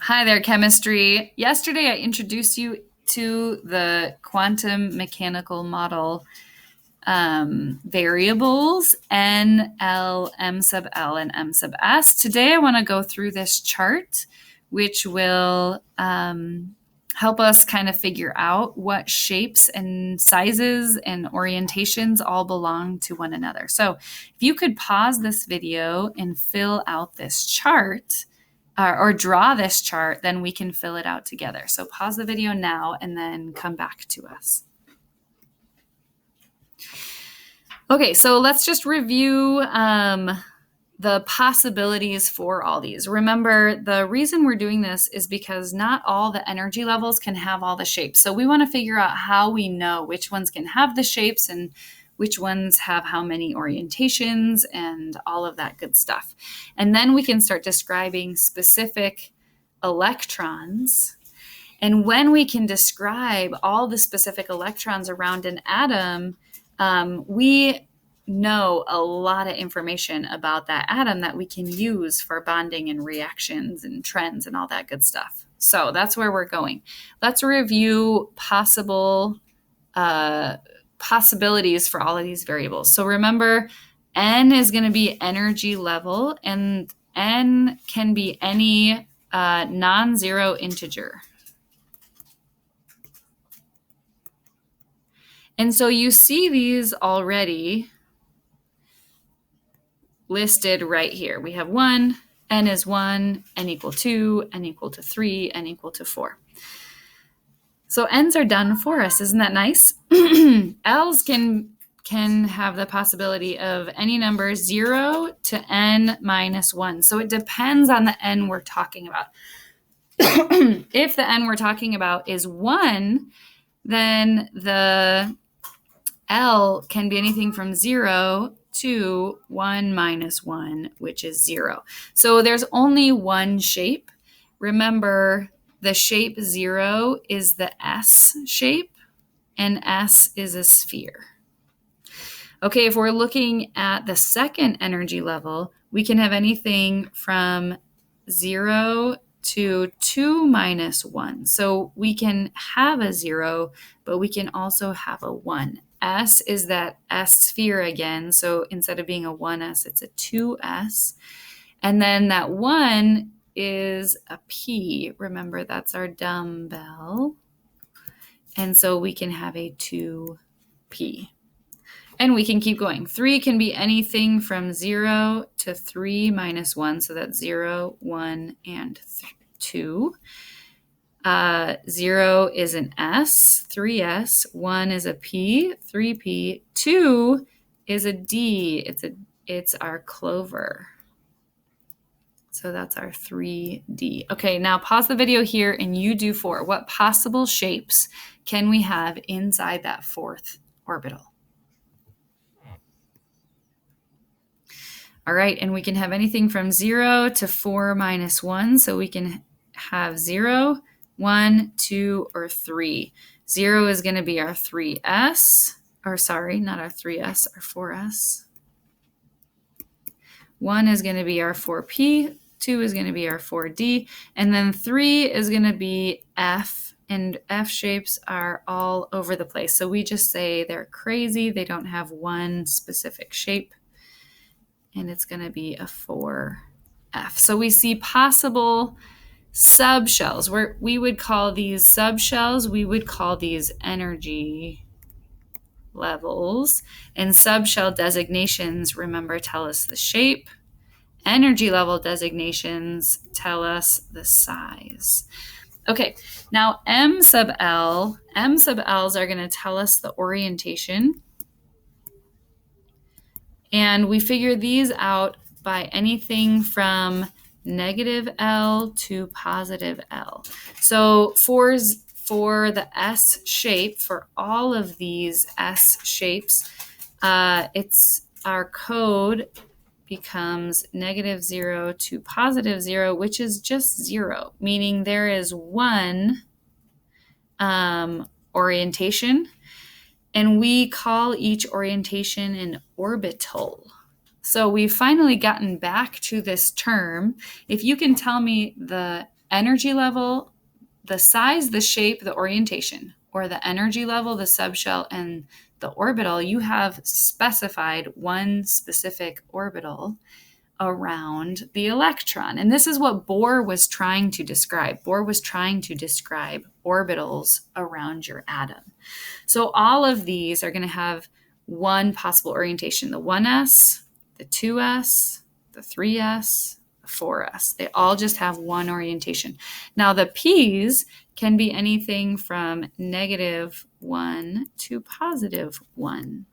Hi there, chemistry. Yesterday, I introduced you to the quantum mechanical model variables N, L, M sub L, and M sub S. Today, I want to go through this chart, which will help us kind of figure out what shapes and sizes and orientations all belong to one another. So if you could pause this video and fill out this chart, or draw this chart, then we can fill it out together. So pause the video now and then come back to us. Okay, so let's just review the possibilities for all these. Remember, the reason we're doing this is because not all the energy levels can have all the shapes. So we want to figure out how we know which ones can have the shapes and which ones have how many orientations and all of that good stuff. And then we can start describing specific electrons. And when we can describe all the specific electrons around an atom, we know a lot of information about that atom that we can use for bonding and reactions and trends and all that good stuff. So that's where we're going. Let's review possibilities for all of these variables. So remember, N is going to be energy level, and N can be any non-zero integer. And so you see these already listed right here. We have 1, N is 1, N equal 2, N equal to 3, N equal to 4. So N's are done for us. Isn't that nice? L's can have the possibility of any number 0 to N minus 1. So it depends on the N we're talking about. If the N we're talking about is 1, then the L can be anything from 0 to 1 minus 1, which is 0. So there's only one shape. Remember, the shape 0 is the S shape, and S is a sphere. Okay, if we're looking at the second energy level, we can have anything from 0 to 2 minus 1. So we can have a 0, but we can also have a 1. S is that S sphere again. So instead of being a 1S, it's a 2S. And then that 1 is a P. Remember, that's our dumbbell. And so we can have a 2P. And we can keep going. 3 can be anything from 0 to 3 minus 1. So that's 0, 1, and 2. 0 is an S, 3S. 1 is a P, 3P. 2 is a D. It's our clover. So that's our 3D. Okay, now pause the video here and you do 4. What possible shapes can we have inside that fourth orbital? All right, and we can have anything from 0 to 4 minus 1. So we can have 0, 1, 2, or 3. 0 is going to be our 3S, or sorry, not our 3S, our 4S. 1 is going to be our 4P. 2 is going to be our 4D, and then 3 is going to be F, and F shapes are all over the place. So we just say they're crazy. They don't have one specific shape, and it's going to be a 4F. So we see possible subshells. We would call these subshells. We would call these energy levels, and subshell designations, remember, tell us the shape. Energy level designations tell us the size. Okay, now M sub L. M sub L's are going to tell us the orientation. And we figure these out by anything from negative L to positive L. So for the S shape, for all of these S shapes, it's our code becomes negative 0 to positive 0, which is just 0, meaning there is one orientation, and we call each orientation an orbital. So we've finally gotten back to this term. If you can tell me the energy level, the size, the shape, the orientation, or the energy level, the subshell, and the orbital, you have specified one specific orbital around the electron. And this is what Bohr was trying to describe. Bohr was trying to describe orbitals around your atom. So all of these are going to have one possible orientation, the 1s, the 2s, the 3s, the 4s. They all just have one orientation. Now the p's can be anything from -1 to +1.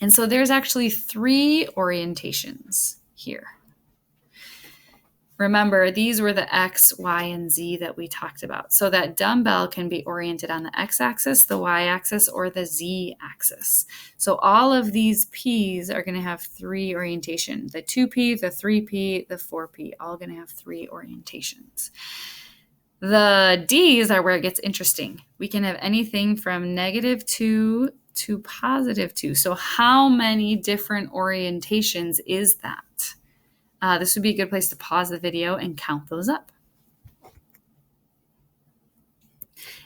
And so there's actually 3 orientations here. Remember, these were the X, Y, and Z that we talked about. So that dumbbell can be oriented on the X-axis, the Y-axis, or the Z-axis. So all of these P's are going to have 3 orientations. The 2P, the 3P, the 4P, all going to have 3 orientations. The D's are where it gets interesting. We can have anything from -2 to +2. So how many different orientations is that? This would be a good place to pause the video and count those up.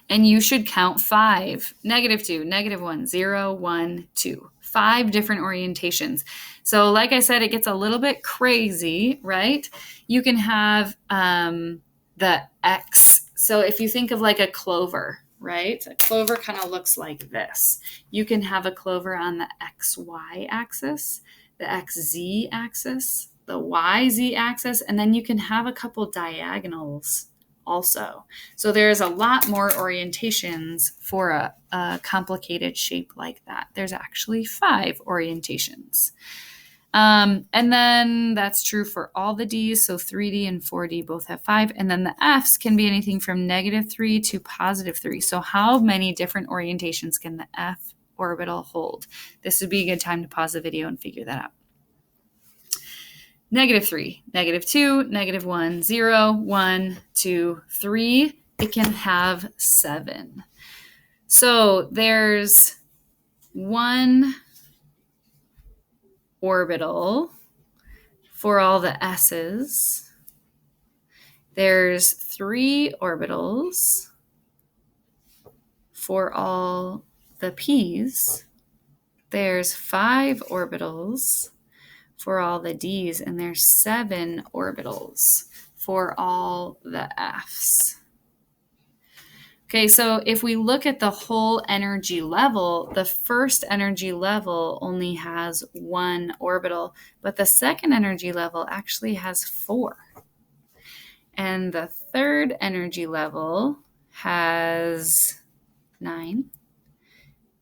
And you should count 5, -2, -1, 0, 1, 2. 5 different orientations. So like I said, it gets a little bit crazy, right? You can have the X. So if you think of like a clover, right? A clover kind of looks like this. You can have a clover on the XY axis, the XZ axis, the YZ axis, and then you can have a couple diagonals also. So there's a lot more orientations for a complicated shape like that. There's actually 5 orientations. And then that's true for all the D's. So 3D and 4D both have 5. And then the F's can be anything from -3 to +3. So how many different orientations can the F orbital hold? This would be a good time to pause the video and figure that out. -3, -2, -1, 0, 1, 2, 3. It can have 7. So there's 1 orbital for all the S's. There's 3 orbitals for all the P's. There's 5 orbitals for all the D's, and there's 7 orbitals for all the F's. Okay, so if we look at the whole energy level, the first energy level only has 1 orbital, but the second energy level actually has 4. And the third energy level has 9.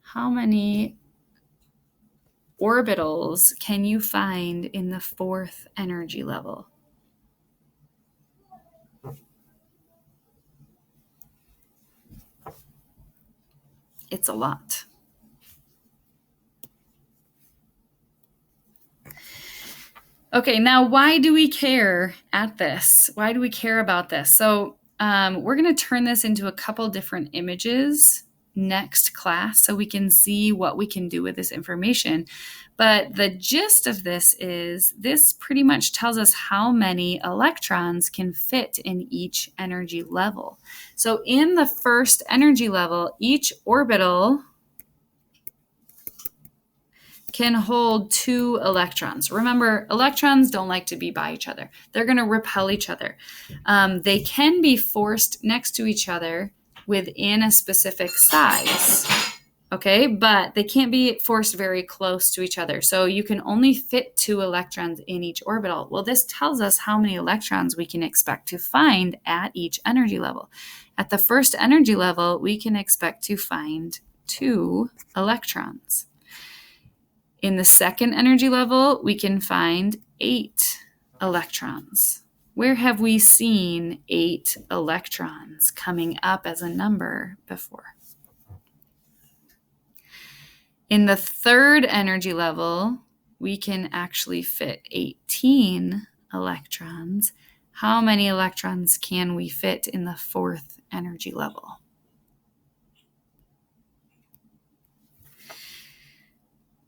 How many orbitals can you find in the 4th energy level? It's a lot. Okay, now why do we care at this? Why do we care about this? So we're going to turn this into a couple different images next class so we can see what we can do with this information. But the gist of this is this pretty much tells us how many electrons can fit in each energy level. So in the first energy level, each orbital can hold 2 electrons. Remember, electrons don't like to be by each other. They're going to repel each other. They can be forced next to each other within a specific size, okay? But they can't be forced very close to each other. So you can only fit 2 electrons in each orbital. Well, this tells us how many electrons we can expect to find at each energy level. At the first energy level, we can expect to find 2 electrons. In the second energy level, we can find 8 electrons. Where have we seen 8 electrons coming up as a number before? In the third energy level, we can actually fit 18 electrons. How many electrons can we fit in the 4th energy level?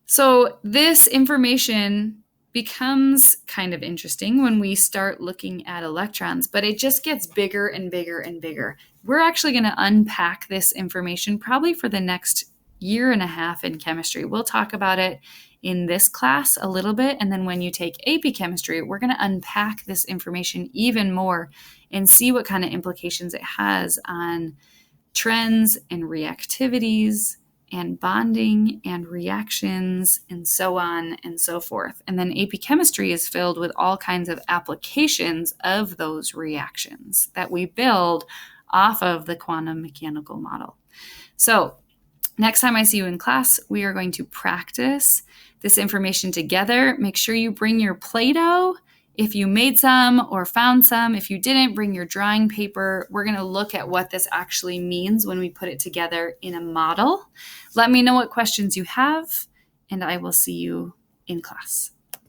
So this information becomes kind of interesting when we start looking at electrons, but it just gets bigger and bigger and bigger. We're actually going to unpack this information probably for the next year and a half in chemistry. We'll talk about it in this class a little bit, and then when you take AP chemistry, we're going to unpack this information even more and see what kind of implications it has on trends and reactivities and bonding and reactions and so on and so forth. And then AP chemistry is filled with all kinds of applications of those reactions that we build off of the quantum mechanical model. So next time I see you in class, we are going to practice this information together. Make sure you bring your Play-Doh if you made some or found some. If you didn't, bring your drawing paper. We're going to look at what this actually means when we put it together in a model. Let me know what questions you have, and I will see you in class.